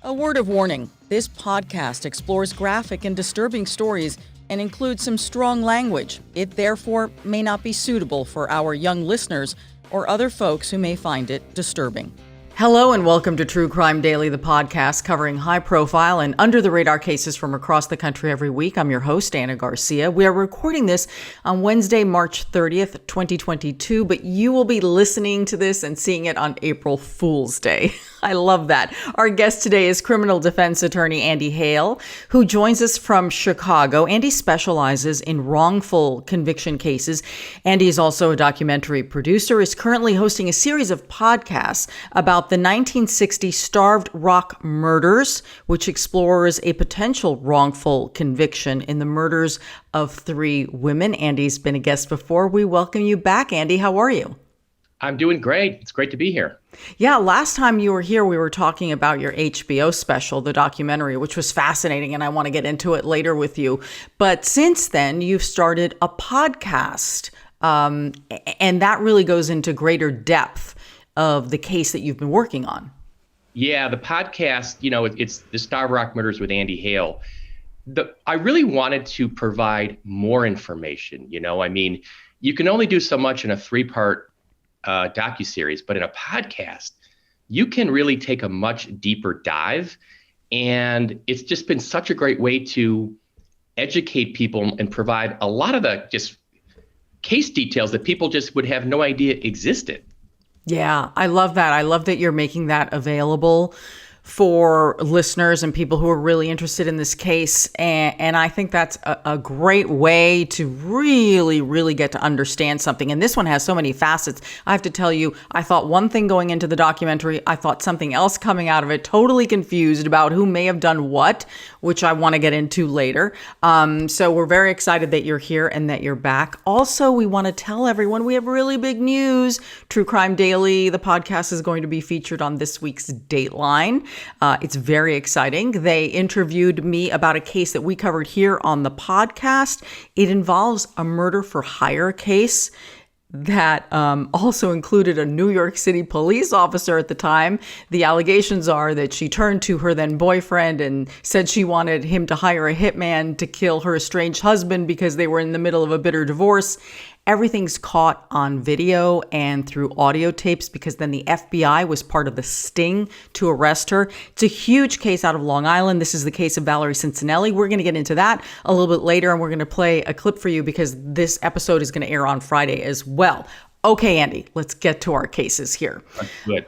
A word of warning, this podcast explores graphic and disturbing stories and includes some strong language. It therefore may not be suitable for our young listeners or other folks who may find it disturbing. Hello and welcome to True Crime Daily, the podcast covering high-profile and under-the-radar cases from across the country every week. I'm your host, Ana Garcia. We are recording this on Wednesday, March 30th, 2022, but you will be listening to this and seeing it on April Fool's Day. I love that. Our guest today is criminal defense attorney Andy Hale, who joins us from Chicago. Andy specializes in wrongful conviction cases. Andy is also a documentary producer, is currently hosting a series of podcasts about the 1960 Starved Rock murders, which explores a potential wrongful conviction in the murders of 3 women. Andy's been a guest before. We welcome you back, Andy. How are you? I'm doing great. It's great to be here. Yeah, last time you were here, we were talking about your HBO special, the documentary, which was fascinating, and I want to get into it later with you. But since then, you've started a podcast, and that really goes into greater depth of the case that you've been working on. Yeah, the podcast, it's the Starved Rock Murders with Andy Hale. I really wanted to provide more information. You can only do so much in a 3-part docuseries, but in a podcast, you can really take a much deeper dive. And it's just been such a great way to educate people and provide a lot of the just case details that people just would have no idea existed. Yeah, I love that. I love that you're making that available for listeners and people who are really interested in this case. And I think that's a great way to really get to understand something. And this one has so many facets. I have to tell you, I thought one thing going into the documentary, I thought something else coming out of it, totally confused about who may have done what, which I want to get into later. So we're very excited that you're here and that you're back. Also, we want to tell everyone we have really big news. True Crime Daily, the podcast, is going to be featured on this week's Dateline. It's very exciting. They interviewed me about a case that we covered here on the podcast. It involves a murder for hire case that also included a New York City police officer at the time. The allegations are that she turned to her then boyfriend and said she wanted him to hire a hitman to kill her estranged husband because they were in the middle of a bitter divorce. Everything's caught on video and through audio tapes because then the FBI was part of the sting to arrest her. It's a huge case out of Long Island. This is the case of Valerie Cincinnati. We're going to get into that a little bit later, and we're going to play a clip for you because this episode is going to air on Friday as well. Okay, Andy, let's get to our cases here. That's good.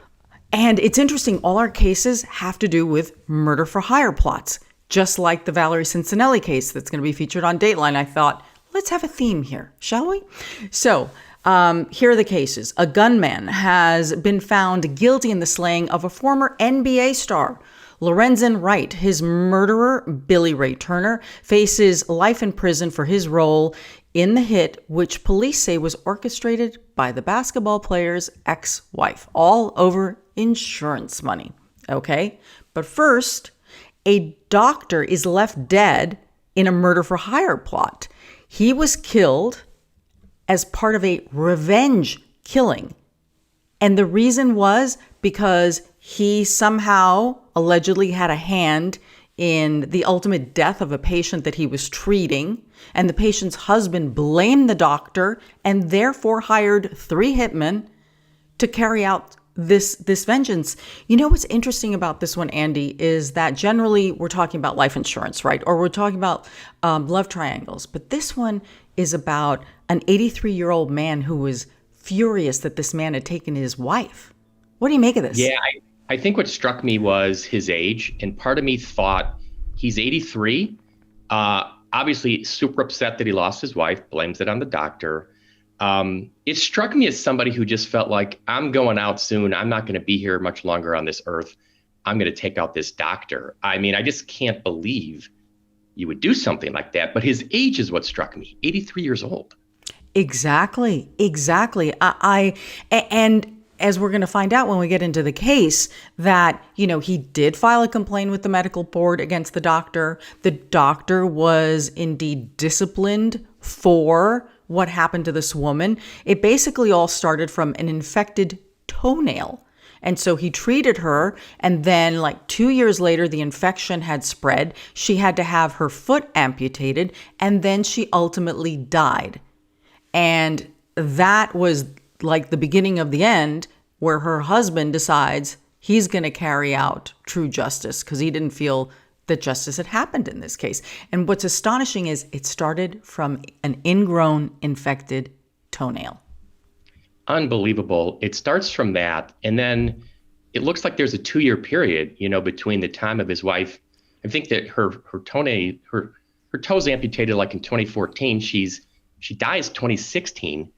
And it's interesting. All our cases have to do with murder for hire plots, just like the Valerie Cincinnati case that's going to be featured on Dateline. I thought, let's have a theme here, shall we? So here are the cases. A gunman has been found guilty in the slaying of a former NBA star, Lorenzen Wright. His murderer, Billy Ray Turner, faces life in prison for his role in the hit, which police say was orchestrated by the basketball player's ex-wife, all over insurance money. Okay? But first, a doctor is left dead in a murder for hire plot. He was killed as part of a revenge killing. And the reason was because he somehow allegedly had a hand in the ultimate death of a patient that he was treating. And the patient's husband blamed the doctor and therefore hired 3 hitmen to carry out this vengeance. You know what's interesting about this one, Andy, is that generally we're talking about life insurance, right? Or we're talking about love triangles. But this one is about an 83-year-old man who was furious that this man had taken his wife. What do you make of this? Yeah, I think what struck me was his age. And part of me thought he's 83, obviously super upset that he lost his wife, blames it on the doctor. It struck me as somebody who just felt like, I'm going out soon. I'm not going to be here much longer on this earth. I'm going to take out this doctor. I mean, I just can't believe you would do something like that. But his age is what struck me, 83 years old. Exactly. And as we're going to find out when we get into the case, that, he did file a complaint with the medical board against the doctor. The doctor was indeed disciplined for what happened to this woman. It basically all started from an infected toenail. And so he treated her. And then like 2 years later, the infection had spread. She had to have her foot amputated. And then she ultimately died. And that was like the beginning of the end, where her husband decides he's going to carry out true justice because he didn't feel that justice had happened in this case. And what's astonishing is it started from an ingrown, infected toenail. Unbelievable. It starts from that. And then it looks like there's a 2-year period, between the time of his wife. I think that her toes amputated like in 2014. She dies 2016,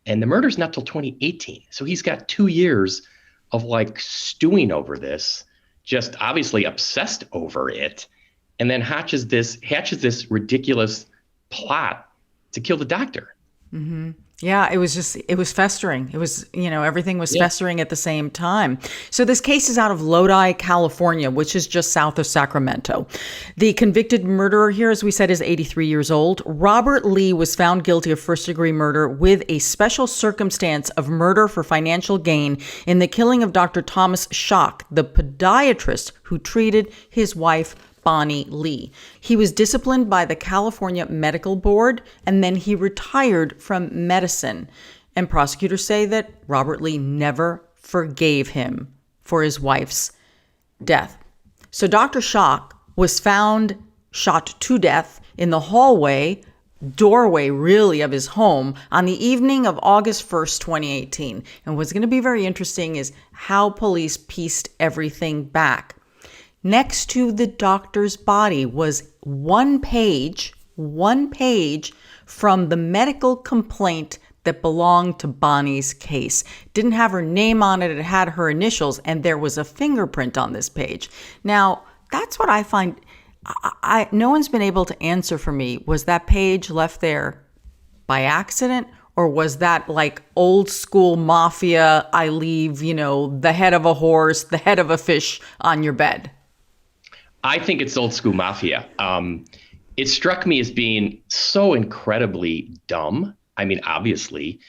and the murder's not till 2018. So he's got 2 years of like stewing over this, just obviously obsessed over it, and then hatches this ridiculous plot to kill the doctor. Mm-hmm. Yeah, it was festering. It was, everything was festering at the same time. So this case is out of Lodi, California, which is just south of Sacramento. The convicted murderer here, as we said, is 83 years old. Robert Lee was found guilty of first-degree murder with a special circumstance of murder for financial gain in the killing of Dr. Thomas Schock, the podiatrist who treated his wife, Bonnie Lee. He was disciplined by the California Medical Board, and then he retired from medicine. And prosecutors say that Robert Lee never forgave him for his wife's death. So Dr. Schock was found shot to death in the doorway really, of his home on the evening of August 1st, 2018. And what's going to be very interesting is how police pieced everything back. Next to the doctor's body was one page from the medical complaint that belonged to Bonnie's case. Didn't have her name on it, it had her initials, and there was a fingerprint on this page. Now, that's what I find, no one's been able to answer for me. Was that page left there by accident? Or was that like old school mafia, I leave, the head of a horse, the head of a fish on your bed? I think it's old school mafia. It struck me as being so incredibly dumb. I mean, obviously,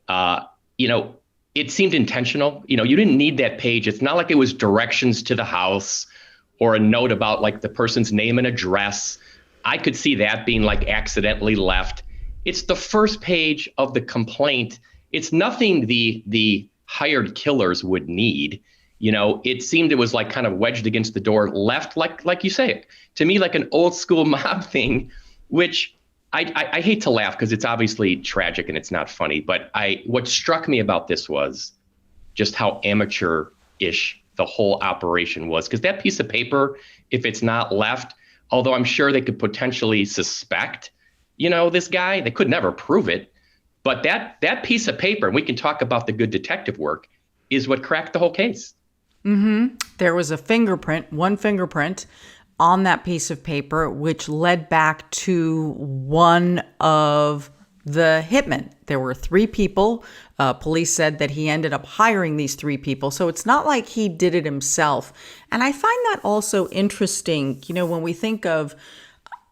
it seemed intentional. You didn't need that page. It's not like it was directions to the house or a note about like the person's name and address. I could see that being like accidentally left. It's the first page of the complaint. It's nothing the hired killers would need. It seemed it was like kind of wedged against the door, left like you say, to me, like an old school mob thing, which I hate to laugh because it's obviously tragic and it's not funny. But what struck me about this was just how amateur-ish the whole operation was. Because that piece of paper, if it's not left, although I'm sure they could potentially suspect, this guy, they could never prove it. But that piece of paper, and we can talk about the good detective work, is what cracked the whole case. Mm-hmm. There was one fingerprint on that piece of paper, which led back to one of the hitmen. There were 3 people. Police said that he ended up hiring these 3 people. So it's not like he did it himself. And I find that also interesting. When we think of,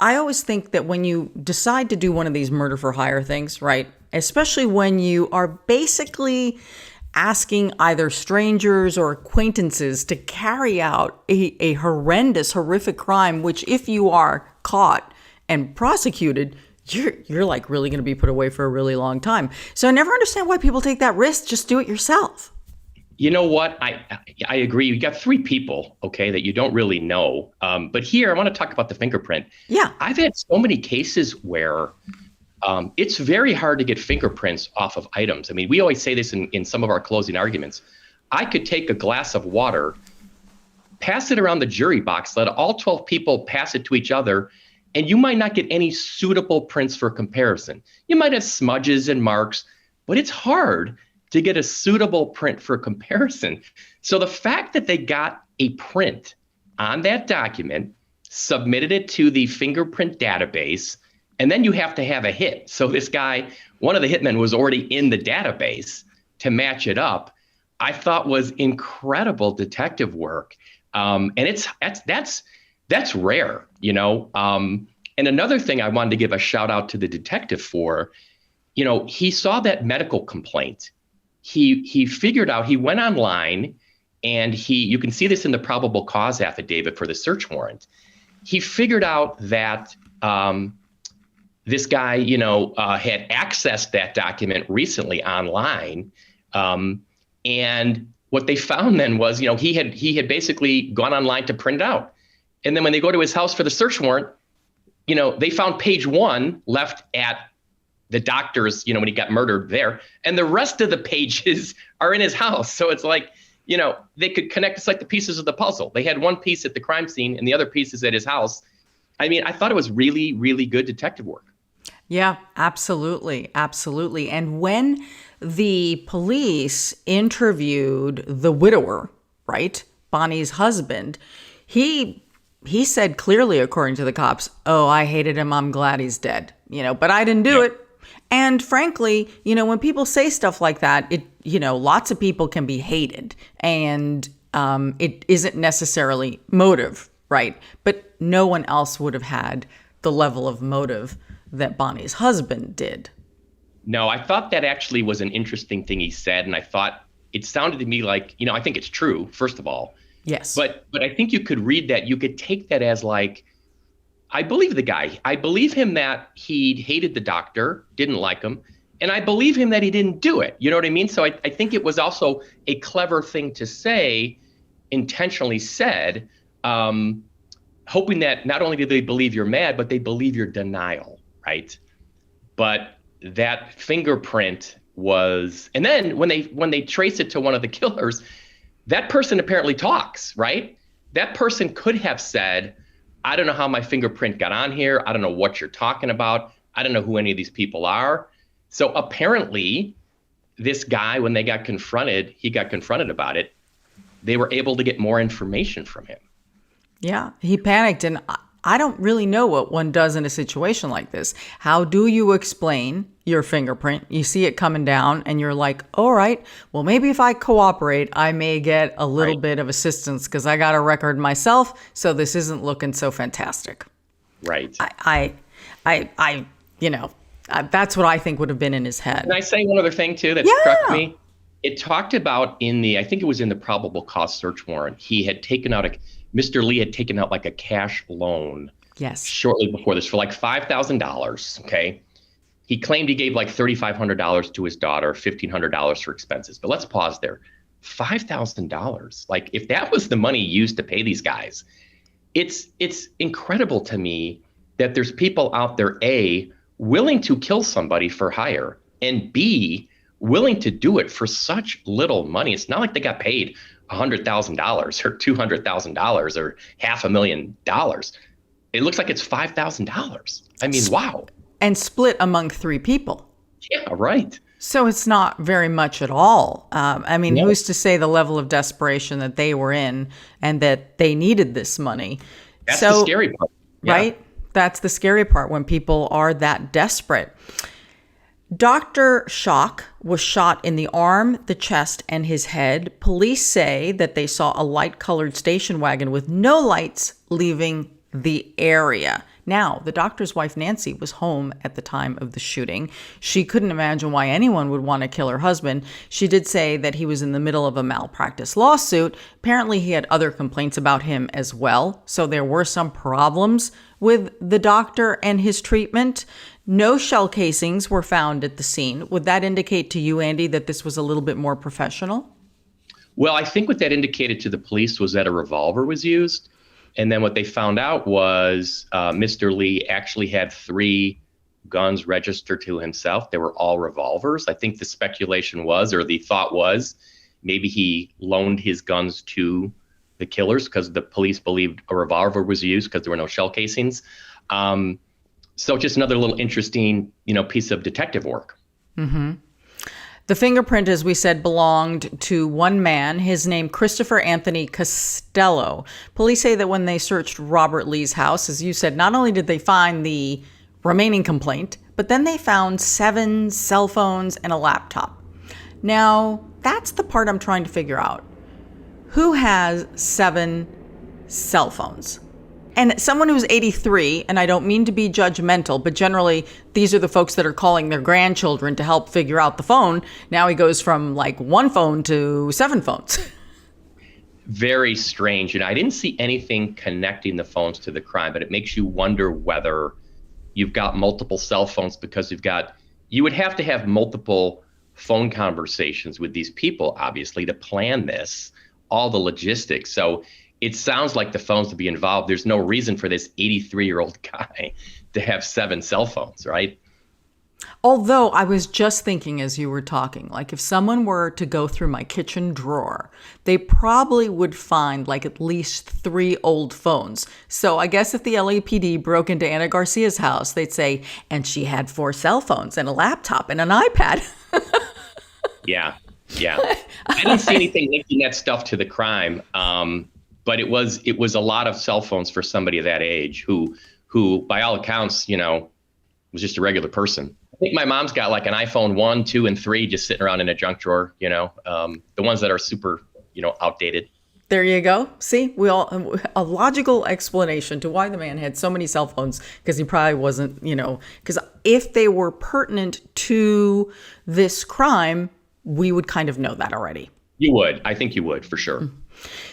I always think that when you decide to do one of these murder for hire things, right? Especially when you are basically asking either strangers or acquaintances to carry out a horrific crime, which if you are caught and prosecuted, you're like really going to be put away for a really long time. So I never understand why people take that risk. Just do it yourself. You know what? I agree. You got 3 people, okay, that you don't really know. But here, I want to talk about the fingerprint. Yeah. I've had so many cases where it's very hard to get fingerprints off of items. I mean, we always say this in some of our closing arguments. I could take a glass of water, pass it around the jury box, let all 12 people pass it to each other, and you might not get any suitable prints for comparison. You might have smudges and marks, but it's hard to get a suitable print for comparison. So the fact that they got a print on that document, submitted it to the fingerprint database, and then you have to have a hit. So this guy, one of the hitmen, was already in the database to match it up, I thought was incredible detective work. And that's rare, And another thing I wanted to give a shout out to the detective for, he saw that medical complaint. He figured out, he went online, And you can see this in the probable cause affidavit for the search warrant. He figured out that this guy, had accessed that document recently online. And what they found then was, he had basically gone online to print it out. And then when they go to his house for the search warrant, they found page 1 left at the doctor's, when he got murdered there. And the rest of the pages are in his house. So it's like, they could connect. It's like the pieces of the puzzle. They had one piece at the crime scene and the other piece is at his house. I mean, I thought it was really, really good detective work. Yeah, absolutely. Absolutely. And when the police interviewed the widower, right, Bonnie's husband, he said clearly, according to the cops, "Oh, I hated him. I'm glad he's dead. But I didn't do it." And frankly, when people say stuff like that, lots of people can be hated, and it isn't necessarily motive, right? But no one else would have had the level of motive that Bonnie's husband did. No, I thought that actually was an interesting thing he said. And I thought it sounded to me like, I think it's true, first of all. Yes. But I think you could read that. You could take that as like, I believe the guy. I believe him that he hated the doctor, didn't like him. And I believe him that he didn't do it. You know what I mean? So I think it was also a clever thing to say, intentionally said, hoping that not only do they believe you're mad, but they believe your denial, right? But that fingerprint was, and then when they trace it to one of the killers, that person apparently talks, right? That person could have said, "I don't know how my fingerprint got on here. I don't know what you're talking about. I don't know who any of these people are." So apparently this guy, when he got confronted about it. They were able to get more information from him. Yeah, he panicked. And I don't really know what one does in a situation like this. How do you explain your fingerprint? You see it coming down and you're like, all right, well, maybe if I cooperate, I may get a little bit of assistance because I got a record myself. So this isn't looking so fantastic. Right. That's what I think would have been in his head. Can I say one other thing too that struck me? It talked about I think it was in the probable cause search warrant, Mr. Lee had taken out like a cash loan. Yes. Shortly before this for like $5,000. Okay. He claimed he gave like $3,500 to his daughter, $1,500 for expenses. But let's pause there. $5,000. Like if that was the money used to pay these guys, it's incredible to me that there's people out there, A, willing to kill somebody for hire, and B, willing to do it for such little money. It's not like they got paid $100,000 or $200,000 or $500,000. It looks like it's $5,000. I mean, wow. And split among 3 people. Yeah, right. So it's not very much at all. Who's to say the level of desperation that they were in and that they needed this money? That's the scary part. Yeah. Right? That's the scary part when people are that desperate. Dr. Schock was shot in the arm, the chest, and his head. Police say that they saw a light-colored station wagon with no lights leaving the area. Now, the doctor's wife, Nancy, was home at the time of the shooting. She couldn't imagine why anyone would want to kill her husband. She did say that he was in the middle of a malpractice lawsuit. Apparently, he had other complaints about him as well. So there were some problems with the doctor and his treatment. No shell casings were found at the scene. Would that indicate to you, Andy, that this was a little bit more professional? Well, I think what that indicated to the police was that a revolver was used. And then what they found out was Mr. Lee actually had 3 guns registered to himself. They were all revolvers. I think the speculation was, or the thought was, maybe he loaned his guns to the killers because the police believed a revolver was used because there were no shell casings. So just another little interesting, piece of detective work. Mm-hmm. The fingerprint, as we said, belonged to one man, his name Christopher Anthony Costello. Police say that when they searched Robert Lee's house, as you said, not only did they find the remaining complaint, but then they found 7 cell phones and a laptop. Now, that's the part I'm trying to figure out. Who has 7 cell phones? And someone who's 83, and I don't mean to be judgmental, but generally these are the folks that are calling their grandchildren to help figure out the phone. Now he goes from like 1 phone to 7 phones. Very strange. And I didn't see anything connecting the phones to the crime, but it makes you wonder whether you've got multiple cell phones because you would have to have multiple phone conversations with these people, obviously, to plan this, all the logistics. So it sounds like the phones would be involved. There's no reason for this 83-year-old guy to have 7 cell phones, right? Although I was just thinking as you were talking, like if someone were to go through my kitchen drawer, they probably would find like at least 3 old phones. So I guess if the LAPD broke into Ana Garcia's house, they'd say, and she had 4 cell phones and a laptop and an iPad. Yeah. I didn't see anything linking that stuff to the crime. But it was a lot of cell phones for somebody of that age who by all accounts, was just a regular person. I think my mom's got like an iPhone 1, 2, and 3 just sitting around in a junk drawer, the ones that are super, outdated. There you go. See, a logical explanation to why the man had so many cell phones, because he probably wasn't, because if they were pertinent to this crime, we would kind of know that already. You would. I think you would, for sure.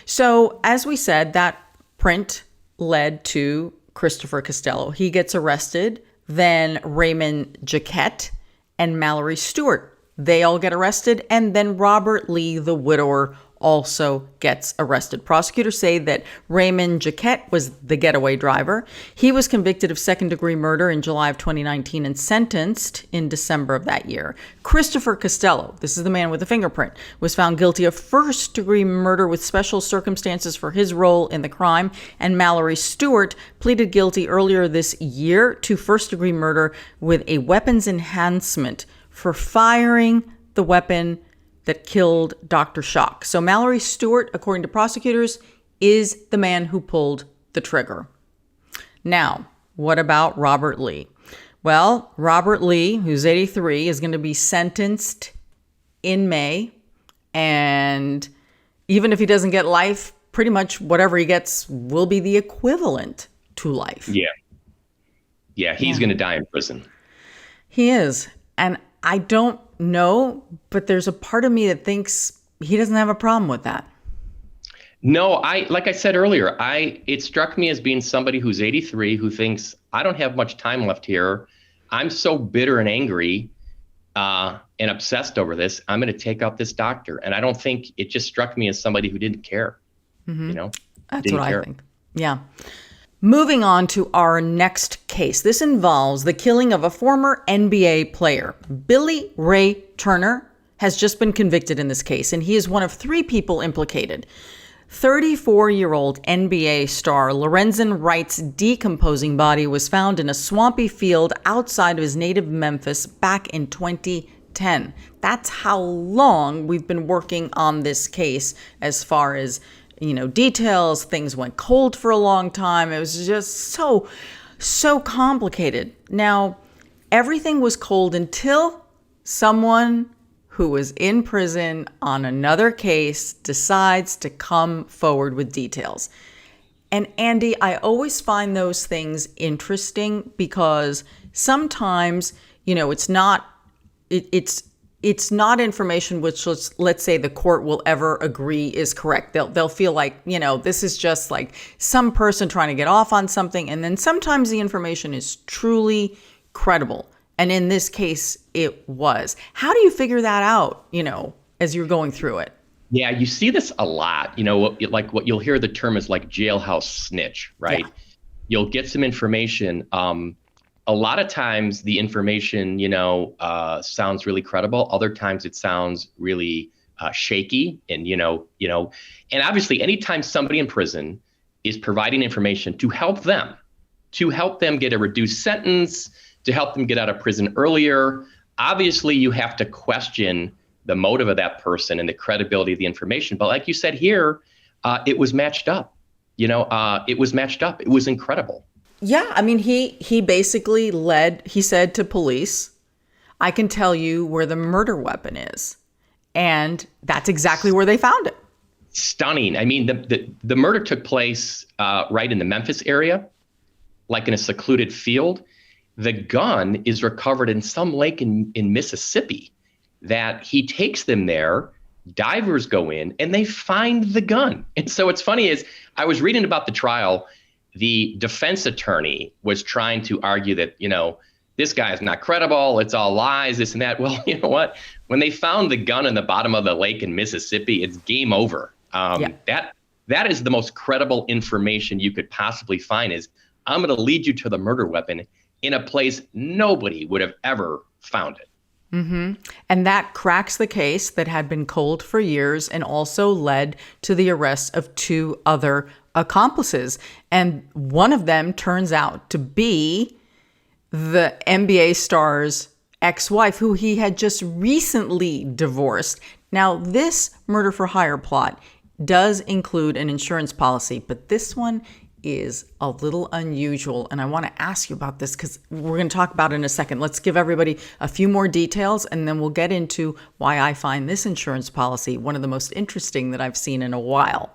So as we said, that print led to Christopher Costello. He gets arrested. Then Raymond Jaquette and Mallory Stewart, they all get arrested. And then Robert Lee, the widower, also gets arrested. Prosecutors say that Raymond Jaquette was the getaway driver. He was convicted of second-degree murder in July of 2019 and sentenced in December of that year. Christopher Costello, this is the man with the fingerprint, was found guilty of first-degree murder with special circumstances for his role in the crime, and Mallory Stewart pleaded guilty earlier this year to first-degree murder with a weapons enhancement for firing the weapon that killed Dr. Schock. So Mallory Stewart, according to prosecutors, is the man who pulled the trigger. Now, what about Robert Lee? Well, Robert Lee, who's 83, is going to be sentenced in May. And even if he doesn't get life, pretty much whatever he gets will be the equivalent to life. Yeah, he's going to die in prison. He is. And I don't know, but there's a part of me that thinks he doesn't have a problem with that. No, like I said earlier, it struck me as being somebody who's 83 who thinks, I don't have much time left here. I'm so bitter and angry and obsessed over this. I'm going to take out this doctor. And I don't think it just struck me as somebody who didn't care. That's what I think. Yeah. Moving on to our next case. This involves the killing of a former NBA player. Billy Ray Turner has just been convicted in this case, and he is one of 3 people implicated. 34-year-old NBA star Lorenzen Wright's decomposing body was found in a swampy field outside of his native Memphis back in 2010. That's how long we've been working on this case as far as details. Things went cold for a long time. It was just so complicated. Now, everything was cold until someone who was in prison on another case decides to come forward with details. And Andy, I always find those things interesting because sometimes, it's not information which, let's say, the court will ever agree is correct. They'll feel like, this is just like some person trying to get off on something. And then sometimes the information is truly credible. And in this case, it was. How do you figure that out, as you're going through it? Yeah, you see this a lot. Like what you'll hear the term is like jailhouse snitch, right? Yeah. You'll get some information. A lot of times the information, sounds really credible. Other times it sounds really shaky. And, and obviously anytime somebody in prison is providing information to help them get a reduced sentence, to help them get out of prison earlier, obviously you have to question the motive of that person and the credibility of the information. But like you said here, it was matched up. It was matched up. It was incredible. Yeah, I mean, he basically he said to police, I can tell you where the murder weapon is. And that's exactly where they found it. Stunning. I mean, the murder took place right in the Memphis area, like in a secluded field. The gun is recovered in some lake in Mississippi that he takes them there. divers go in and they find the gun. And so what's funny is I was reading about the trial. The defense attorney was trying to argue that, this guy is not credible. It's all lies, this and that. Well, you know what? When they found the gun in the bottom of the lake in Mississippi, it's game over. That is the most credible information you could possibly find is I'm going to lead you to the murder weapon in a place nobody would have ever found it. Mm-hmm. And that cracks the case that had been cold for years and also led to the arrest of 2 other accomplices. And one of them turns out to be the NBA star's ex-wife, who he had just recently divorced. Now, this murder for hire plot does include an insurance policy, but this one is a little unusual. And I want to ask you about this because we're going to talk about it in a second. Let's give everybody a few more details and then we'll get into why I find this insurance policy one of the most interesting that I've seen in a while.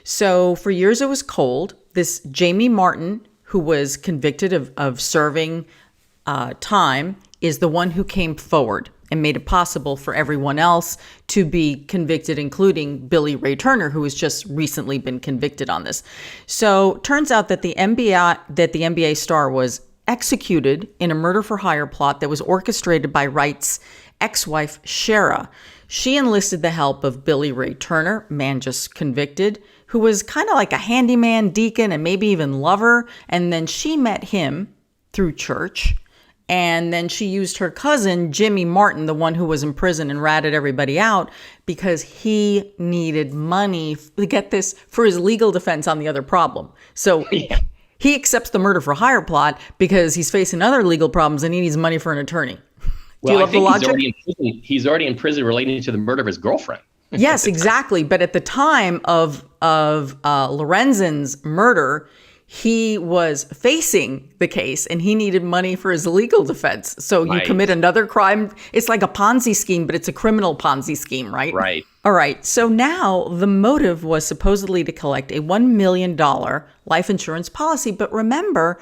So for years it was cold. This Jamie Martin, who was convicted of serving time, is the one who came forward and made it possible for everyone else to be convicted, including Billy Ray Turner, who has just recently been convicted on this. So turns out that the NBA star was executed in a murder for hire plot that was orchestrated by Wright's ex-wife, Shara. She enlisted the help of Billy Ray Turner, man just convicted, who was kind of like a handyman, deacon, and maybe even lover. And then she met him through church. And then she used her cousin, Jimmy Martin, the one who was in prison and ratted everybody out, because he needed money, get this, for his legal defense on the other problem. So he accepts the murder for hire plot because he's facing other legal problems and he needs money for an attorney. Well, I think he's already in prison relating to the murder of his girlfriend. Yes, exactly. But at the time of Lorenzen's murder, he was facing the case and he needed money for his legal defense. So you commit another crime. It's like a Ponzi scheme, but it's a criminal Ponzi scheme, right? Right. All right. So now the motive was supposedly to collect a $1 million life insurance policy. But remember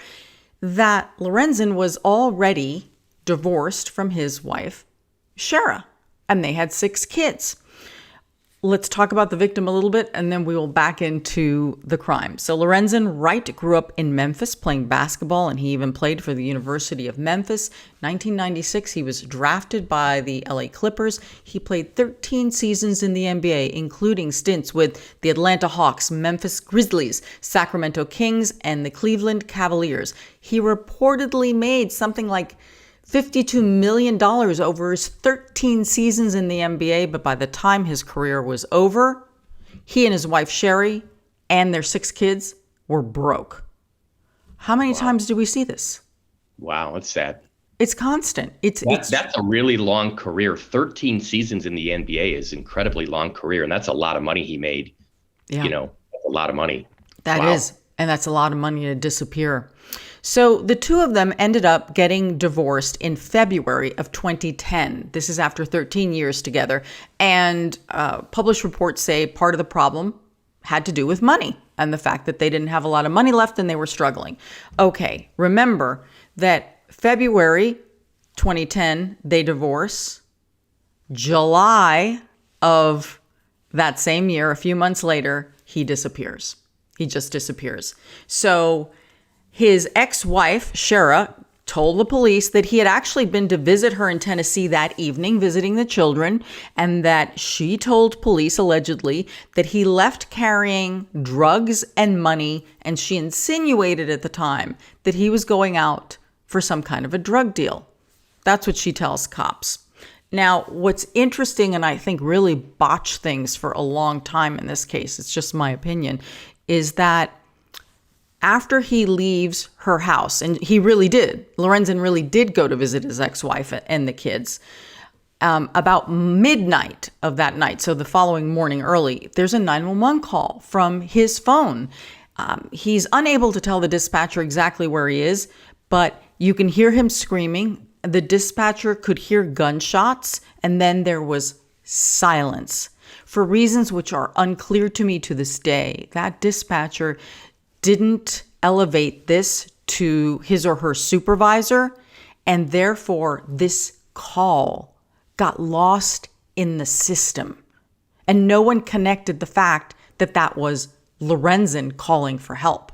that Lorenzen was already divorced from his wife, Shara, and they had 6 kids. Let's talk about the victim a little bit, and then we will back into the crime. So Lorenzen Wright grew up in Memphis playing basketball, and he even played for the University of Memphis. 1996, he was drafted by the LA Clippers. He played 13 seasons in the NBA, including stints with the Atlanta Hawks, Memphis Grizzlies, Sacramento Kings, and the Cleveland Cavaliers. He reportedly made something like $52 million over his 13 seasons in the NBA, but by the time his career was over, he and his wife Sherry and their 6 kids were broke. How many times do we see this? Wow, that's sad. It's constant. That's a really long career. 13 seasons in the NBA is incredibly long career, and that's a lot of money he made. Yeah. That's a lot of money. That is, and that's a lot of money to disappear. So the 2 of them ended up getting divorced in February of 2010. This is after 13 years together. And published reports say part of the problem had to do with money and the fact that they didn't have a lot of money left and they were struggling. Okay, remember that February 2010, they divorce. July of that same year, a few months later, he disappears. He just disappears. So his ex-wife, Shara, told the police that he had actually been to visit her in Tennessee that evening, visiting the children, and that she told police, allegedly, that he left carrying drugs and money, and she insinuated at the time that he was going out for some kind of a drug deal. That's what she tells cops. Now, what's interesting, and I think really botched things for a long time in this case, it's just my opinion, is that after he leaves her house, and he really did, Lorenzen really did go to visit his ex-wife and the kids, about midnight of that night, so the following morning early, there's a 911 call from his phone. He's unable to tell the dispatcher exactly where he is, but you can hear him screaming. The dispatcher could hear gunshots, and then there was silence. For reasons which are unclear to me to this day, that dispatcher didn't elevate this to his or her supervisor, and therefore this call got lost in the system. And no one connected the fact that that was Lorenzen calling for help.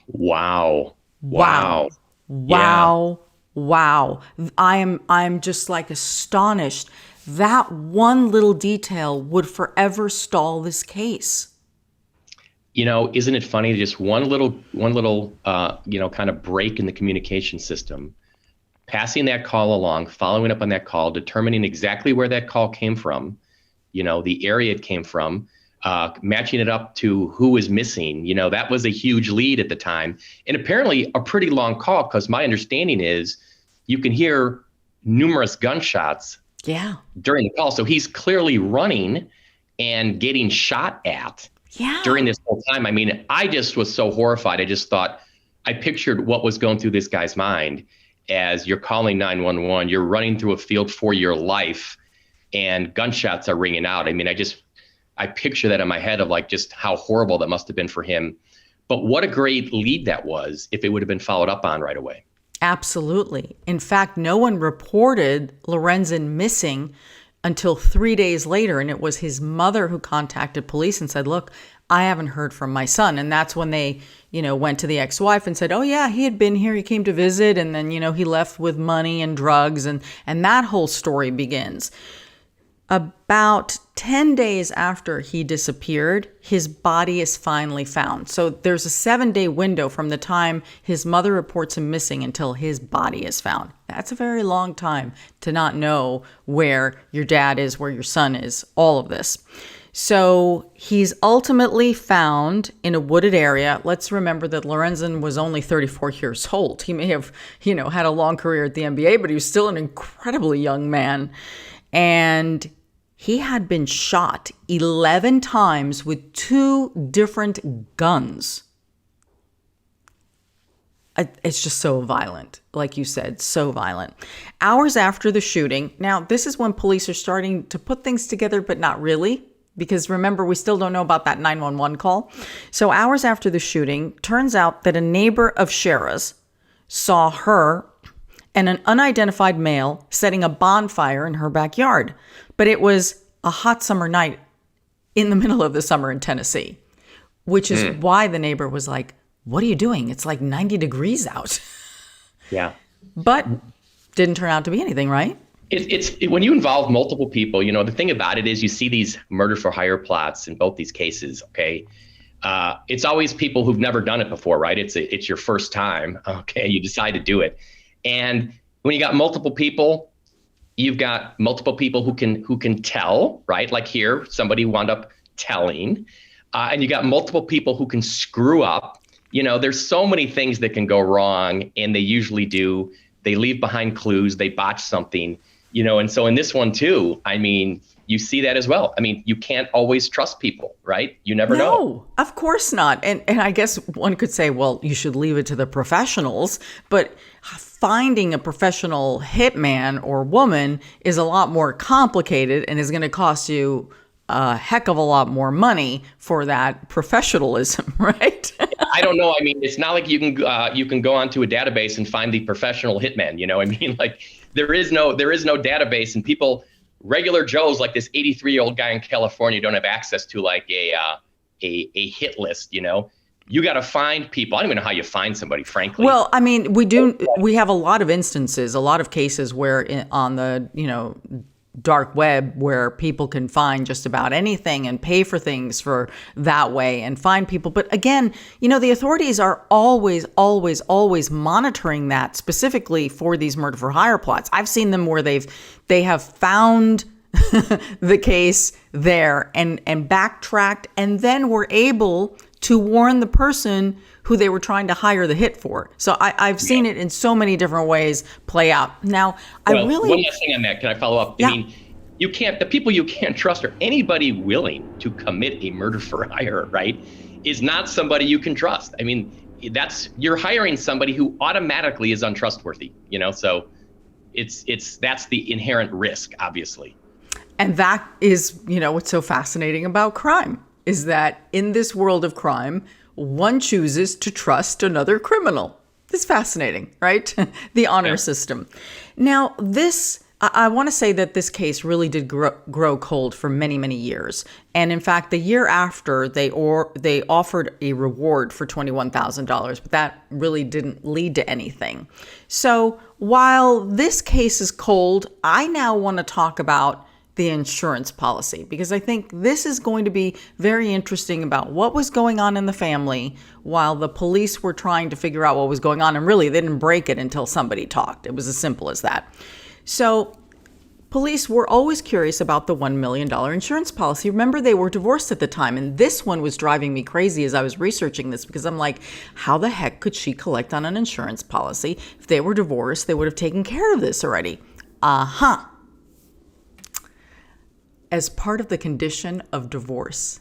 Wow. Wow. Wow. Wow. Wow. I'm just like astonished. That one little detail would forever stall this case. Isn't it funny? Just one little, kind of break in the communication system, passing that call along, following up on that call, determining exactly where that call came from, the area it came from, matching it up to who was missing. That was a huge lead at the time, and apparently a pretty long call, because my understanding is you can hear numerous gunshots during the call. So he's clearly running and getting shot at during this whole time. I mean, I just was so horrified. I just thought, I pictured what was going through this guy's mind as you're calling 911, you're running through a field for your life, and gunshots are ringing out. I mean, I picture that in my head of like just how horrible that must have been for him. But what a great lead that was if it would have been followed up on right away. Absolutely. In fact, no one reported Lorenzen missing until 3 days later. And it was his mother who contacted police and said, look, I haven't heard from my son. And that's when they, went to the ex-wife and said, oh yeah, he had been here. He came to visit. And then, he left with money and drugs. And that whole story begins. About 10 days after he disappeared, his body is finally found. So there's a 7-day window from the time his mother reports him missing until his body is found. That's a very long time to not know where your dad is, where your son is, all of this. So he's ultimately found in a wooded area. Let's remember that Lorenzen was only 34 years old. He may have, had a long career at the NBA, but he was still an incredibly young man. And he had been shot 11 times with 2 different guns. It's just so violent, like you said, so violent. Hours after the shooting, now this is when police are starting to put things together, but not really, because remember, we still don't know about that 911 call. So hours after the shooting, turns out that a neighbor of Shara's saw her and an unidentified male setting a bonfire in her backyard. But it was a hot summer night in the middle of the summer in Tennessee, which is why the neighbor was like, what are you doing? It's like 90 degrees out. Yeah. But didn't turn out to be anything, right? It's when you involve multiple people, the thing about it is you see these murder for hire plots in both these cases. Okay. It's always people who've never done it before, right? It's your first time. Okay. You decide to do it. And when you got multiple people, you've got multiple people who can tell, right? Like here, somebody wound up telling, and you got multiple people who can screw up. There's so many things that can go wrong, and they usually do. They leave behind clues, they botch something, and so in this one too, I mean, you see that as well. I mean, you can't always trust people, right? You never know. No, of course not. And I guess one could say, well, you should leave it to the professionals, but finding a professional hitman or woman is a lot more complicated and is going to cost you a heck of a lot more money for that professionalism, right? I don't know. I mean, it's not like you can go onto a database and find the professional hitman. I mean, like there is no database, and people, regular Joes like this 83-year-old guy in California, don't have access to like a hit list. You got to find people. I don't even know how you find somebody, frankly. Well, I mean, we have a lot of instances, a lot of cases where on the, dark web where people can find just about anything and pay for things for that way and find people. But again, the authorities are always, always, always monitoring that specifically for these murder for hire plots. I've seen them where they have found the case there and backtracked, and then were able to warn the person who they were trying to hire the hit for. So I've seen it in so many different ways play out. Now, one last thing on that. Can I follow up? Yeah. I mean, the people you can't trust, or anybody willing to commit a murder for hire, right, is not somebody you can trust. I mean, you're hiring somebody who automatically is untrustworthy, so that's the inherent risk, obviously. And that is, what's so fascinating about crime is that in this world of crime, one chooses to trust another criminal. It's fascinating, right? The honor system. Now, this I want to say that this case really did grow cold for many, many years. And in fact, the year after, they offered a reward for $21,000, but that really didn't lead to anything. So while this case is cold, I now want to talk about the insurance policy, because I think this is going to be very interesting about what was going on in the family while the police were trying to figure out what was going on. And really, they didn't break it until somebody talked. It was as simple as that. So police were always curious about the $1 million insurance policy. Remember, they were divorced at the time. And this one was driving me crazy as I was researching this, because I'm like, how the heck could she collect on an insurance policy? If they were divorced, they would have taken care of this already. As part of the condition of divorce,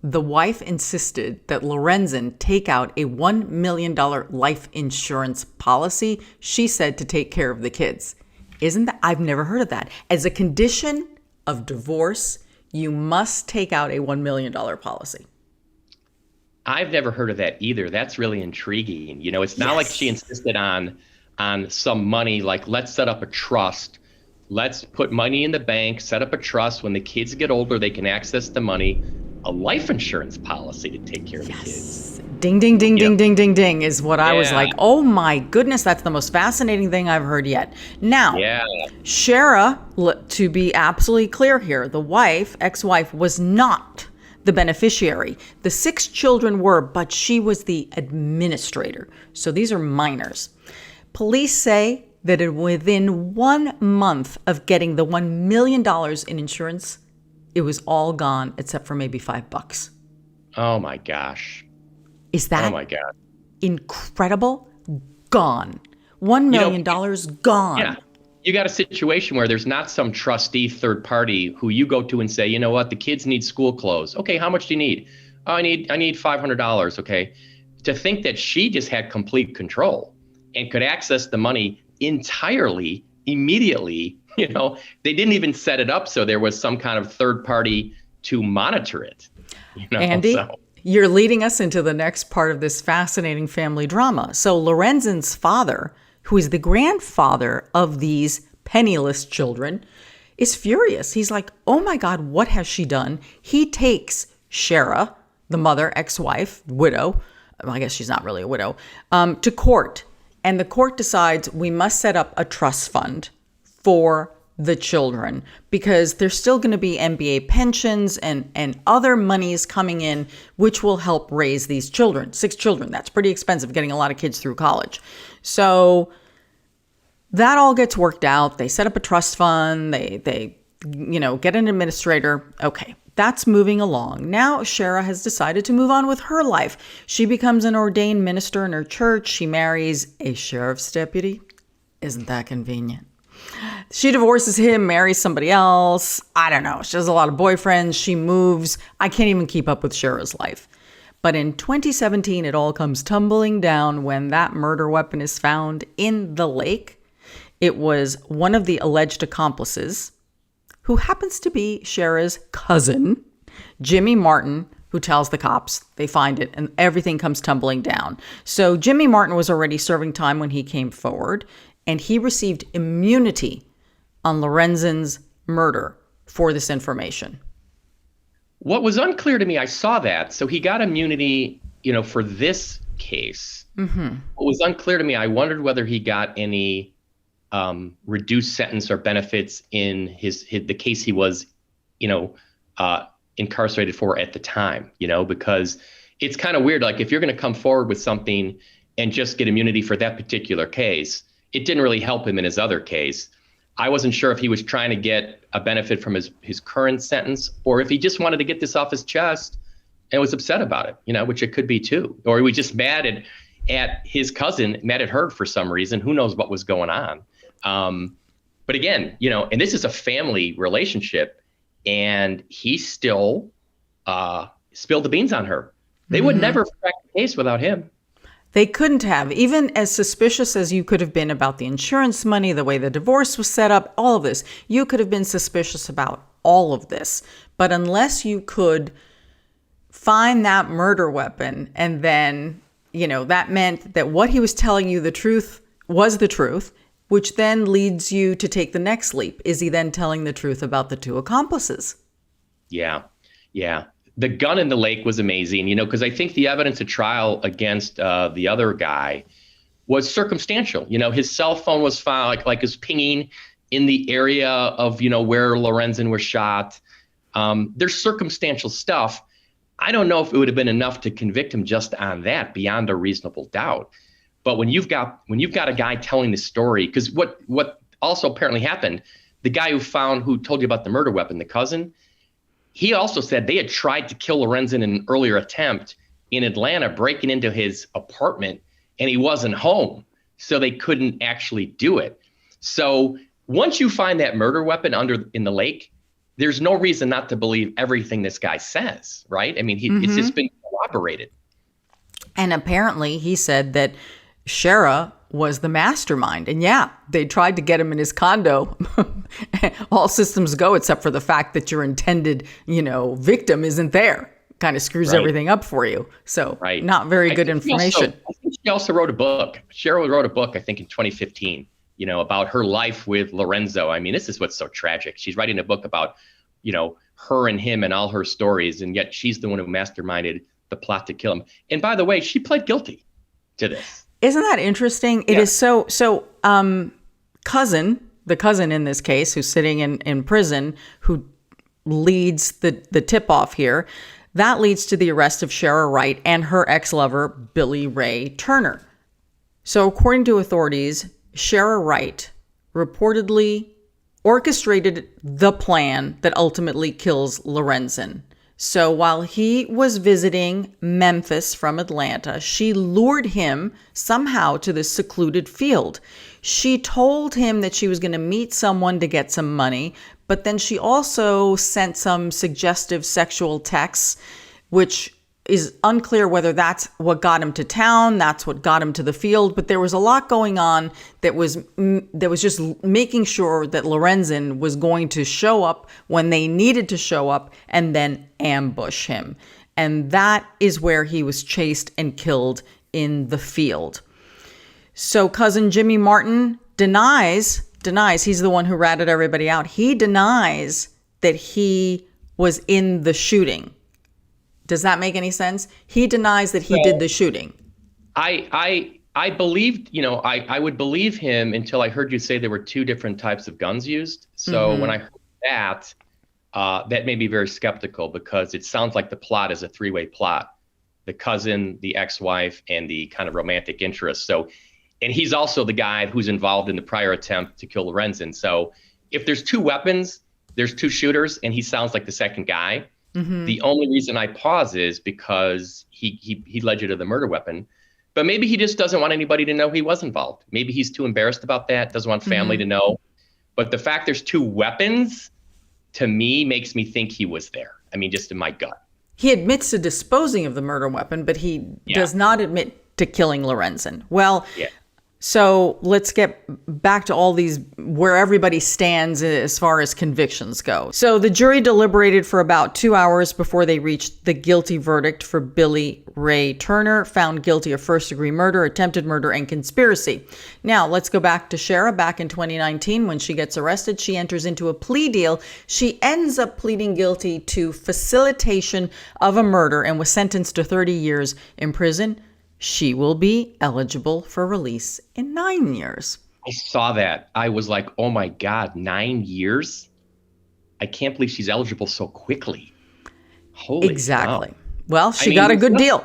the wife insisted that Lorenzen take out a $1 million life insurance policy, she said, to take care of the kids. Isn't that? I've never heard of that. As a condition of divorce, you must take out a $1 million policy. I've never heard of that either. That's really intriguing. It's not like she insisted on some money, like, let's set up a trust. Let's put money in the bank, set up a trust. When the kids get older, they can access the money. A life insurance policy to take care of the kids. Ding, ding, ding, ding, ding, ding, ding is what I was like, oh my goodness, that's the most fascinating thing I've heard yet. Now, Shara, to be absolutely clear here, the ex-wife, was not the beneficiary. The 6 children were, but she was the administrator. So these are minors. Police say that within 1 month of getting the $1 million in insurance, it was all gone except for maybe $5. Oh my gosh. Is that incredible? Gone. $1 million gone. Yeah. You got a situation where there's not some trustee third party who you go to and say, you know what, the kids need school clothes. Okay, how much do you need? Oh, I need $500. Okay. To think that she just had complete control and could access the money entirely, immediately, they didn't even set it up so there was some kind of third party to monitor it. Andy, you're leading us into the next part of this fascinating family drama. So Lorenzen's father, who is the grandfather of these penniless children, is furious. He's like, oh my God, what has she done? He takes Shara, the mother, ex-wife, widow, I guess she's not really a widow, to court. And the court decides we must set up a trust fund for the children, because there's still going to be MBA pensions and other monies coming in, which will help raise these children. 6 children. That's pretty expensive, getting a lot of kids through college. So that all gets worked out. They set up a trust fund. They get an administrator. Okay, that's moving along. Now Shara has decided to move on with her life. She becomes an ordained minister in her church. She marries a sheriff's deputy. Isn't that convenient? She divorces him, marries somebody else. I don't know. She has a lot of boyfriends. She moves. I can't even keep up with Shara's life. But in 2017, it all comes tumbling down when that murder weapon is found in the lake. It was one of the alleged accomplices, who happens to be Shara's cousin, Jimmy Martin, who tells the cops. They find it, and everything comes tumbling down. So Jimmy Martin was already serving time when he came forward, and he received immunity on Lorenzen's murder for this information. What was unclear to me, I saw that. So he got immunity, for this case. Mm-hmm. What was unclear to me, I wondered whether he got any reduced sentence or benefits in the case he was, incarcerated for at the time, because it's kind of weird. Like, if you're going to come forward with something and just get immunity for that particular case, it didn't really help him in his other case. I wasn't sure if he was trying to get a benefit from his current sentence, or if he just wanted to get this off his chest and was upset about it, which it could be too. Or he was just mad at his cousin, mad at her for some reason. Who knows what was going on? But again, and this is a family relationship, and he still spilled the beans on her. They would never crack the case without him. They couldn't have. Even as suspicious as you could have been about the insurance money, the way the divorce was set up, all of this, you could have been suspicious about all of this. But unless you could find that murder weapon, and then, that meant that what he was telling you, the truth was the truth, which then leads you to take the next leap. Is he then telling the truth about the two accomplices? Yeah. Yeah. The gun in the lake was amazing, because I think the evidence at trial against the other guy was circumstantial. His cell phone was found, like his pinging in the area of, where Lorenzen was shot. There's circumstantial stuff. I don't know if it would have been enough to convict him just on that beyond a reasonable doubt. But when you've got a guy telling the story, because what also apparently happened, the guy who told you about the murder weapon, the cousin, he also said they had tried to kill Lorenzen in an earlier attempt in Atlanta, breaking into his apartment, and he wasn't home. So they couldn't actually do it. So once you find that murder weapon in the lake, there's no reason not to believe everything this guy says, right? I mean, it's just been corroborated. And apparently he said that Shara was the mastermind. And yeah, they tried to get him in his condo. All systems go, except for the fact that your intended, victim isn't there. Kind of screws everything up for you. So not very good information. I think she also wrote a book. Shara wrote a book, I think in 2015, about her life with Lorenzo. I mean, this is what's so tragic. She's writing a book about, her and him and all her stories. And yet she's the one who masterminded the plot to kill him. And by the way, she pled guilty to this. Isn't that interesting? It is so, the cousin in this case, who's sitting in prison, who leads the tip off here, that leads to the arrest of Shara Wright and her ex-lover, Billy Ray Turner. So according to authorities, Shara Wright reportedly orchestrated the plan that ultimately kills Lorenzen. So while he was visiting Memphis from Atlanta, she lured him somehow to this secluded field. She told him that she was going to meet someone to get some money, but then she also sent some suggestive sexual texts, which is unclear whether that's what got him to town, that's what got him to the field, but there was a lot going on that was just making sure that Lorenzen was going to show up when they needed to show up and then ambush him. And that is where he was chased and killed in the field. So cousin Jimmy Martin denies, he's the one who ratted everybody out. He denies that he was in the shooting. Does that make any sense? He denies that he did the shooting. I believed, I would believe him until I heard you say there were two different types of guns used. So when I heard that, that made me very skeptical because it sounds like the plot is a three-way plot. The cousin, the ex-wife, and the kind of romantic interest. So, and he's also the guy who's involved in the prior attempt to kill Lorenzen. So if there's two weapons, there's two shooters, and he sounds like the second guy. The only reason I pause is because he led you to the murder weapon, but maybe he just doesn't want anybody to know he was involved. Maybe he's too embarrassed about that, doesn't want family to know. But the fact there's two weapons, to me, makes me think he was there. I mean, just in my gut. He admits to disposing of the murder weapon, but he does not admit to killing Lorenzen. Well, so let's get back to all these, where everybody stands as far as convictions go. So the jury deliberated for about 2 hours before they reached the guilty verdict for Billy Ray Turner, found guilty of first-degree murder, attempted murder, and conspiracy. Now, let's go back to Shara. Back in 2019, when she gets arrested, she enters into a plea deal. She ends up pleading guilty to facilitation of a murder and was sentenced to 30 years in prison. She will be eligible for release in 9 years. I saw that. I was like, oh my God, 9 years? I can't believe she's eligible so quickly. Holy Exactly. cow. Well, she got a good deal.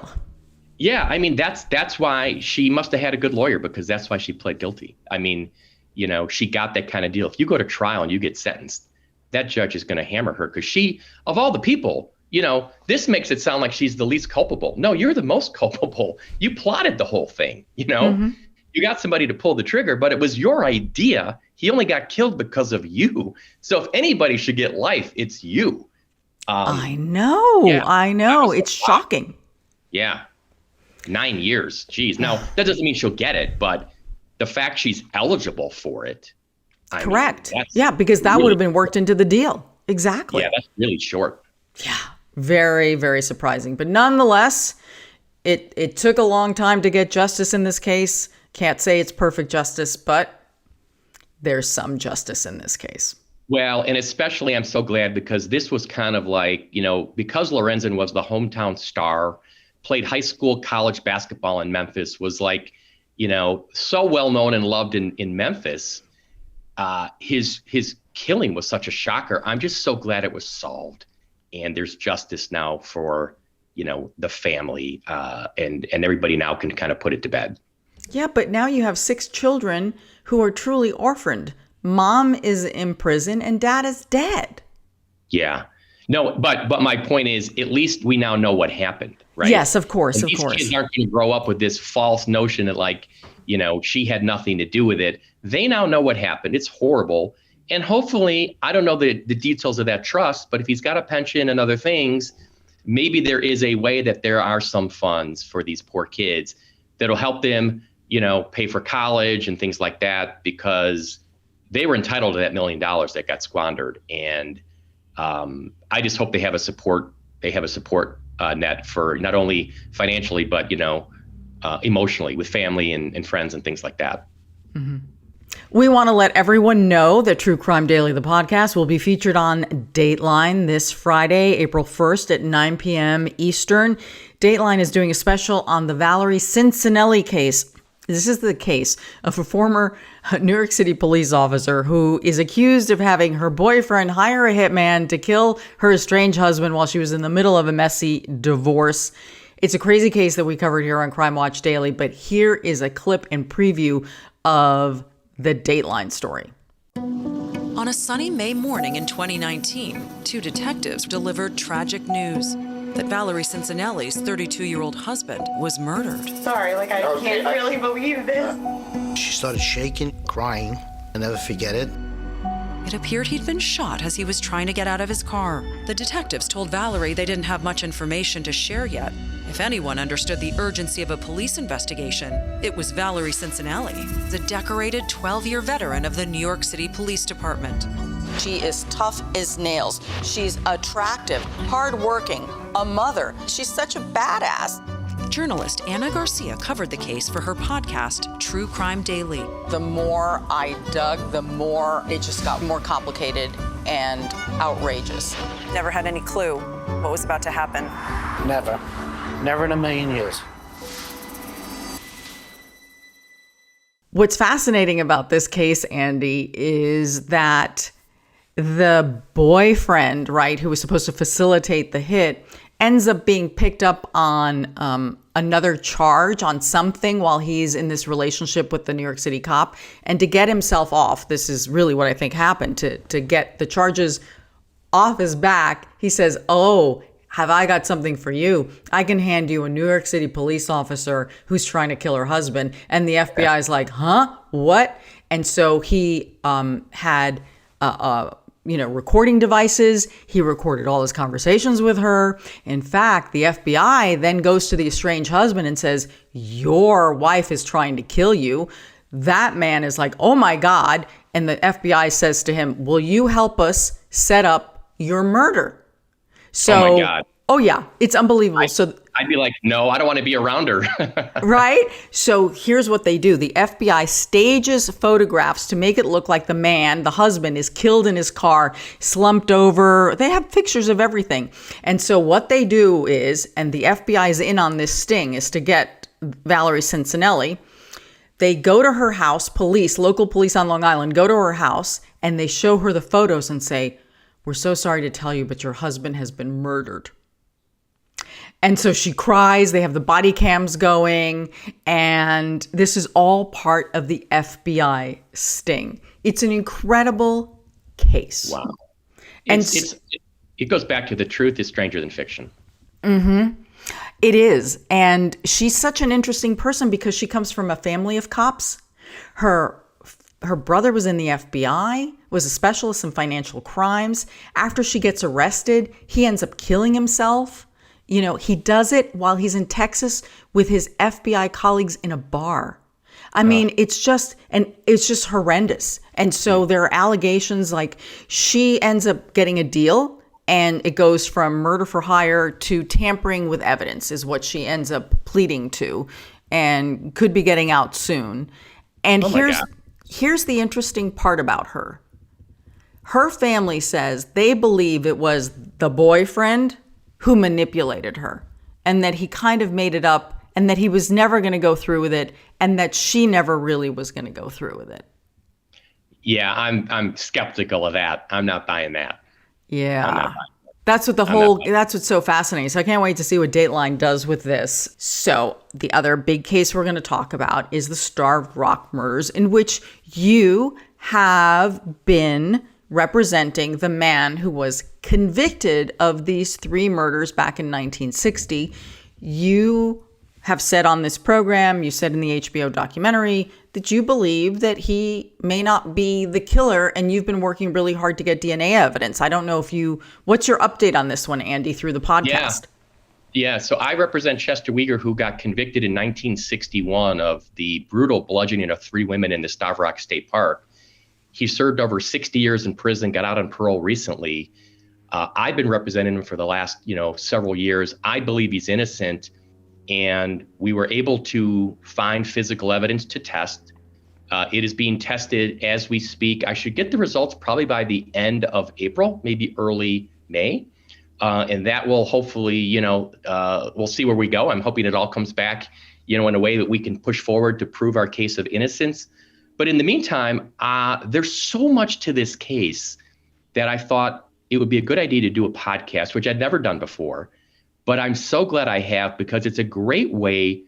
Yeah, I mean, that's why she must have had a good lawyer, because that's why she pled guilty. I mean, she got that kind of deal. If you go to trial and you get sentenced, that judge is going to hammer her, because she, of all the people, this makes it sound like she's the least culpable. No, you're the most culpable. You plotted the whole thing, You got somebody to pull the trigger, but it was your idea. He only got killed because of you. So if anybody should get life, it's you. I know. Yeah, I know. It's shocking. Yeah. 9 years. Geez. Now, that doesn't mean she'll get it, but the fact she's eligible for it. Correct. Because that would have been worked into the deal. Exactly. Yeah, that's really short. Yeah. Very, very surprising. But nonetheless, it took a long time to get justice in this case. Can't say it's perfect justice, but there's some justice in this case. Well, and especially I'm so glad because this was kind of like, because Lorenzen was the hometown star, played high school, college basketball in Memphis, was like, so well known and loved in Memphis. His killing was such a shocker. I'm just so glad it was solved, and there's justice now for, the family, and everybody now can kind of put it to bed. Yeah, but now you have 6 children who are truly orphaned. Mom is in prison and dad is dead. Yeah. No, but my point is, at least we now know what happened, right? Yes, of course, and these kids aren't going to grow up with this false notion that, like, she had nothing to do with it. They now know what happened. It's horrible. And hopefully, I don't know the details of that trust, but if he's got a pension and other things, maybe there is a way that there are some funds for these poor kids that'll help them, pay for college and things like that, because they were entitled to that $1 million that got squandered. And I just hope they have a support net for not only financially, but, emotionally with family and friends and things like that. Mm-hmm. We want to let everyone know that True Crime Daily, the podcast, will be featured on Dateline this Friday, April 1st at 9 p.m. Eastern. Dateline is doing a special on the Valerie Cincinnelli case. This is the case of a former New York City police officer who is accused of having her boyfriend hire a hitman to kill her estranged husband while she was in the middle of a messy divorce. It's a crazy case that we covered here on Crime Watch Daily, but here is a clip and preview of the Dateline story. On a sunny May morning in 2019, 2 detectives delivered tragic news that Valerie Cincinnelli's 32-year-old husband was murdered. Sorry, I can't really believe this. She started shaking, crying. I'll never forget it. It appeared he'd been shot as he was trying to get out of his car. The detectives told Valerie they didn't have much information to share yet. If anyone understood the urgency of a police investigation, it was Valerie Cincinnelli, the decorated 12-year veteran of the New York City Police Department. She is tough as nails. She's attractive, hardworking, a mother. She's such a badass. Journalist Ana Garcia covered the case for her podcast, True Crime Daily. The more I dug, the more it just got more complicated and outrageous. Never had any clue what was about to happen. Never. Never in a million years. What's fascinating about this case, Andy, is that the boyfriend, right, who was supposed to facilitate the hit, ends up being picked up on another charge on something while he's in this relationship with the New York City cop. And to get himself off, this is really what I think happened, to get the charges off his back, he says, "Oh, have I got something for you? I can hand you a New York City police officer who's trying to kill her husband." And the FBI is like, "Huh? What?" And so he had recording devices. He recorded all his conversations with her. In fact, the FBI then goes to the estranged husband and says, "Your wife is trying to kill you." That man is like, "Oh my God." And the FBI says to him, "Will you help us set up your murder?" So, oh my God. Oh yeah, it's unbelievable. I'd be like, no, I don't want to be around her. Right? So here's what they do. The FBI stages photographs to make it look like the man, the husband, is killed in his car, slumped over. They have pictures of everything. And so what they do is, and the FBI is in on this sting, is to get Valerie Cincinnelli. They go to her house, local police on Long Island, go to her house, and they show her the photos and say, "We're so sorry to tell you, but your husband has been murdered." And so she cries. They have the body cams going. And this is all part of the FBI sting. It's an incredible case. Wow. It goes back to the truth is stranger than fiction. Mm-hmm. It is. And she's such an interesting person because she comes from a family of cops. Her brother was in the FBI, was a specialist in financial crimes. After she gets arrested, he ends up killing himself. He does it while he's in Texas with his FBI colleagues in a bar. I mean, it's just horrendous. And so there are allegations like she ends up getting a deal and it goes from murder for hire to tampering with evidence is what she ends up pleading to and could be getting out soon. And Here's the interesting part about her. Her family says they believe it was the boyfriend who manipulated her, and that he kind of made it up, and that he was never going to go through with it, and that she never really was going to go through with it. Yeah, I'm skeptical of that. I'm not buying that. Yeah. That's what that's what's so fascinating. So I can't wait to see what Dateline does with this. So the other big case we're going to talk about is the Starved Rock murders, in which you have been representing the man who was convicted of these 3 murders back in 1960. You have said on this program, you said in the HBO documentary, that you believe that he may not be the killer, and you've been working really hard to get DNA evidence. I don't know what's your update on this one, Andy, through the podcast? Yeah, so I represent Chester Weger, who got convicted in 1961 of the brutal bludgeoning of 3 women in the Starved Rock State Park. He served over 60 years in prison, got out on parole recently. I've been representing him for the last, several years. I believe he's innocent. And we were able to find physical evidence to test. It is being tested as we speak. I should get the results probably by the end of April, maybe early May. And that will hopefully, we'll see where we go. I'm hoping it all comes back, in a way that we can push forward to prove our case of innocence. But in the meantime, there's so much to this case that I thought it would be a good idea to do a podcast, which I'd never done before. But I'm so glad I have, because it's a great way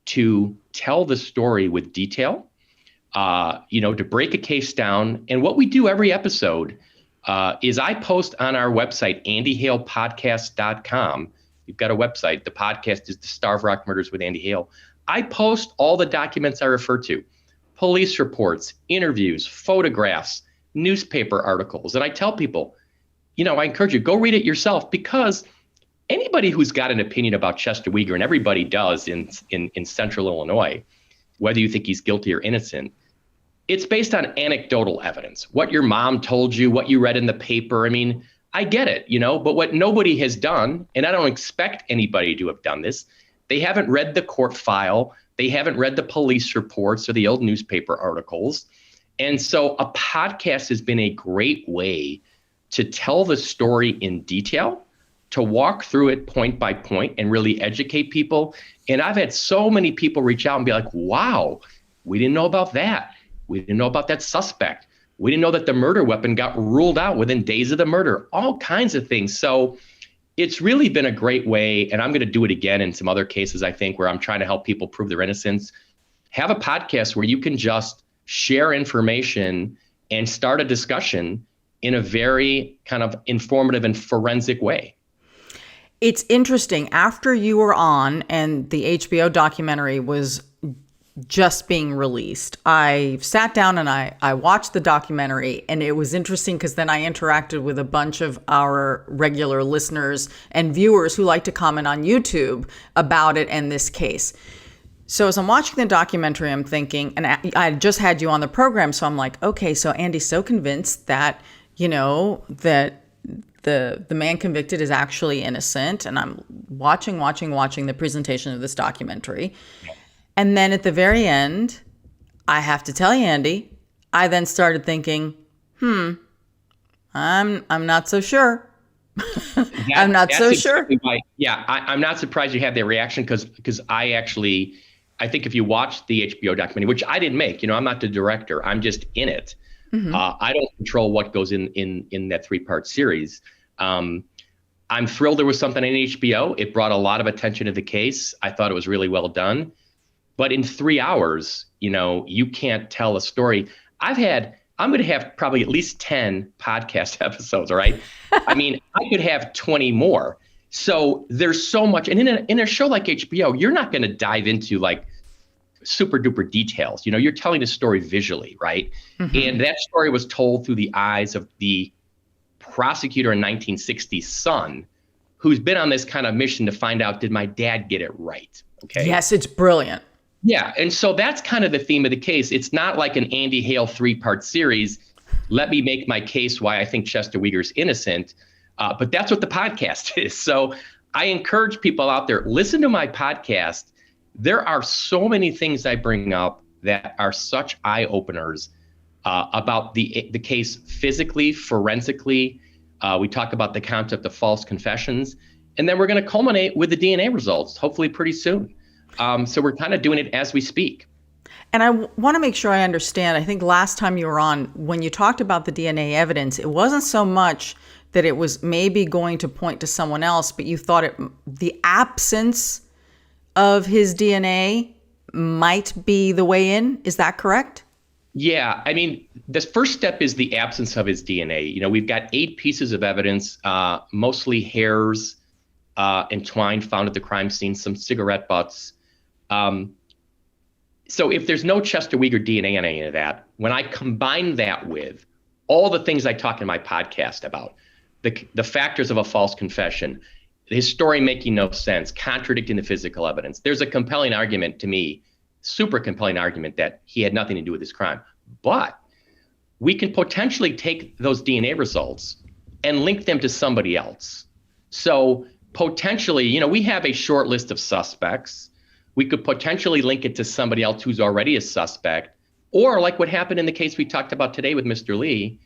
to tell the story with detail, to break a case down. And what we do every episode is I post on our website, andyhalepodcast.com. You've got a website. The podcast is the Starved Rock Murders with Andy Hale. I post all the documents I refer to, police reports, interviews, photographs, newspaper articles. And I tell people, I encourage you, go read it yourself, because anybody who's got an opinion about Chester Weger, and everybody does in central Illinois, whether you think he's guilty or innocent, it's based on anecdotal evidence. What your mom told you, what you read in the paper. I mean, I get it, but what nobody has done, and I don't expect anybody to have done this, they haven't read the court file, they haven't read the police reports or the old newspaper articles. And so a podcast has been a great way to tell the story in detail, to walk through it point by point and really educate people. And I've had so many people reach out and be like, wow, we didn't know about that. We didn't know about that suspect. We didn't know that the murder weapon got ruled out within days of the murder, all kinds of things. So it's really been a great way, and I'm going to do it again in some other cases, I think, where I'm trying to help people prove their innocence. Have a podcast where you can just share information and start a discussion in a very kind of informative and forensic way. It's interesting. After you were on and the HBO documentary was just being released, I sat down and I watched the documentary, and it was interesting because then I interacted with a bunch of our regular listeners and viewers who like to comment on YouTube about it and this case. So as I'm watching the documentary, I'm thinking, and I just had you on the program, so I'm like, okay, so Andy's so convinced that, that the man convicted is actually innocent. And I'm watching the presentation of this documentary. And then at the very end, I have to tell you, Andy, I then started thinking, I'm not so sure. I'm not so sure. I'm not surprised you had that reaction, because I think if you watch the HBO documentary, which I didn't make, I'm not the director, I'm just in it. Mm-hmm. I don't control what goes in that 3-part series. I'm thrilled there was something on HBO. It brought a lot of attention to the case. I thought it was really well done. But in 3 hours, you can't tell a story. I'm going to have probably at least 10 podcast episodes, all right? I mean, I could have 20 more. So there's so much. And in a show like HBO, you're not going to dive into like super duper details. You're telling a story visually, right? Mm-hmm. And that story was told through the eyes of the prosecutor in 1960's son, who's been on this kind of mission to find out, did my dad get it right? Okay. Yes, it's brilliant. Yeah. And so that's kind of the theme of the case. It's not like an Andy Hale 3-part series. Let me make my case why I think Chester Weger's innocent. But that's what the podcast is. So I encourage people out there, listen to my podcast. There are so many things I bring up that are such eye openers about the case physically, forensically. We talk about the concept of false confessions. And then we're going to culminate with the DNA results, hopefully pretty soon. So we're kind of doing it as we speak. And I want to make sure I understand. I think last time you were on, when you talked about the DNA evidence, it wasn't so much that it was maybe going to point to someone else, but you thought the absence of his DNA might be the way in. Is that correct? Yeah. I mean, the first step is the absence of his DNA. You know, we've got 8 pieces of evidence, mostly hairs and twine found at the crime scene, some cigarette butts. So if there's no Chester Weger DNA on any of that, when I combine that with all the things I talk in my podcast about, the factors of a false confession, his story making no sense, contradicting the physical evidence, there's a compelling argument to me, super compelling argument that he had nothing to do with this crime. But we can potentially take those DNA results and link them to somebody else. So potentially, you know, we have a short list of suspects. We could potentially link it to somebody else who's already a suspect, or like what happened in the case we talked about today with Mr. Lee,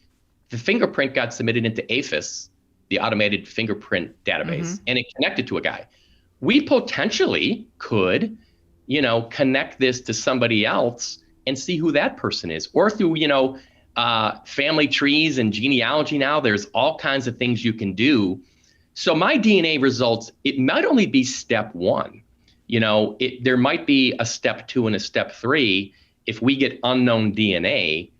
the fingerprint got submitted into AFIS, the automated fingerprint database, and it connected to a guy. We potentially could, you know, connect this to somebody else and see who that person is, or through, you know, family trees and genealogy. Now there's all kinds of things you can do. So my DNA results, it might only be step 1. You know, there might be a step 2 and a step 3 if we get unknown DNA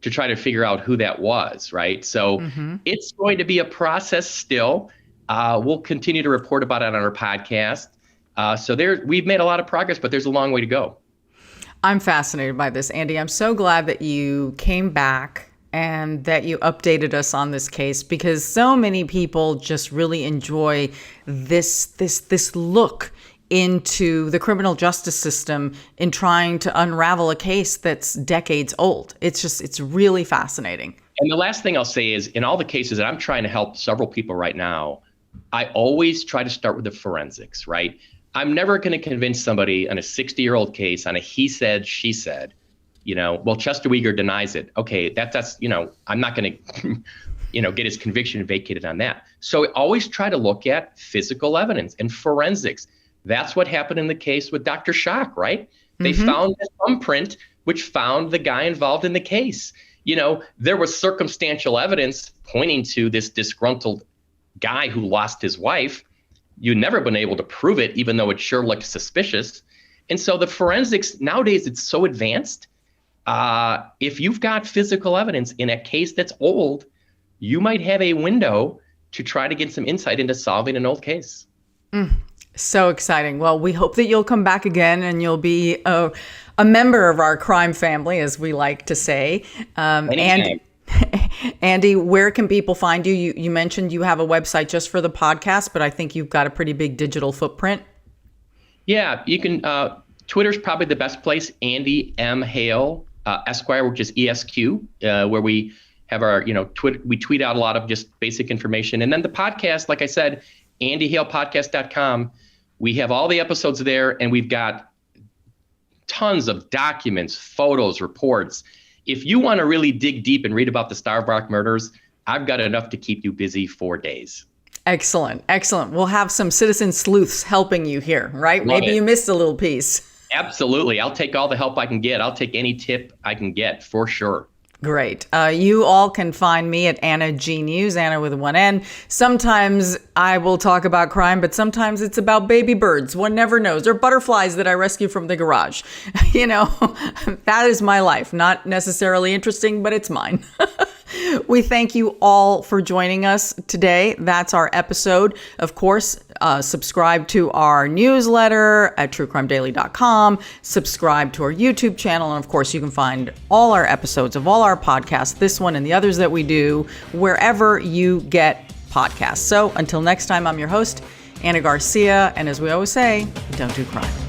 to try to figure out who that was, right? So it's going to be a process still. We'll continue to report about it on our podcast. So we've made a lot of progress, but there's a long way to go. I'm fascinated by this, Andy. I'm so glad that you came back and that you updated us on this case, because so many people just really enjoy this look into the criminal justice system in trying to unravel a case that's decades old. It's really fascinating. And the last thing I'll say is, in all the cases that I'm trying to help several people right now, I always try to start with the forensics, right? I'm never going to convince somebody on a 60-year-old case on a he said, she said, you know, well, Chester Weger denies it. Okay, that's, you know, I'm not going to, you know, get his conviction vacated on that. So I always try to look at physical evidence and forensics. That's what happened in the case with Dr. Schock, right? They found the thumbprint, which found the guy involved in the case. You know, there was circumstantial evidence pointing to this disgruntled guy who lost his wife. You've never been able to prove it, even though it sure looked suspicious. And so the forensics, nowadays, it's so advanced. If you've got physical evidence in a case that's old, you might have a window to try to get some insight into solving an old case. So exciting. Well, we hope that you'll come back again and you'll be a member of our crime family, as we like to say. And Andy, where can people find you? You mentioned you have a website just for the podcast, but I think you've got a pretty big digital footprint. Yeah, you can. Twitter's probably the best place. Andy M. Hale, Esquire, which is ESQ, where we have our, you know, we tweet out a lot of just basic information. And then the podcast, like I said, AndyHalePodcast.com. We have all the episodes there, and we've got tons of documents, photos, reports. If you want to really dig deep and read about the Starved Rock murders, I've got enough to keep you busy for days. Excellent. Excellent. We'll have some citizen sleuths helping you here, right? Maybe you missed a little piece. Absolutely. I'll take all the help I can get. I'll take any tip I can get, for sure. Great. You all can find me at Ana G News, Ana with one N. Sometimes I will talk about crime, but sometimes it's about baby birds. One never knows. Or butterflies that I rescue from the garage. You know, that is my life. Not necessarily interesting, but it's mine. We thank you all for joining us today. That's our episode. Of course, subscribe to our newsletter at truecrimedaily.com. Subscribe to our YouTube channel. And of course, you can find all our episodes of all our podcasts, this one and the others that we do, wherever you get podcasts. So until next time, I'm your host, Ana Garcia. And as we always say, don't do crime.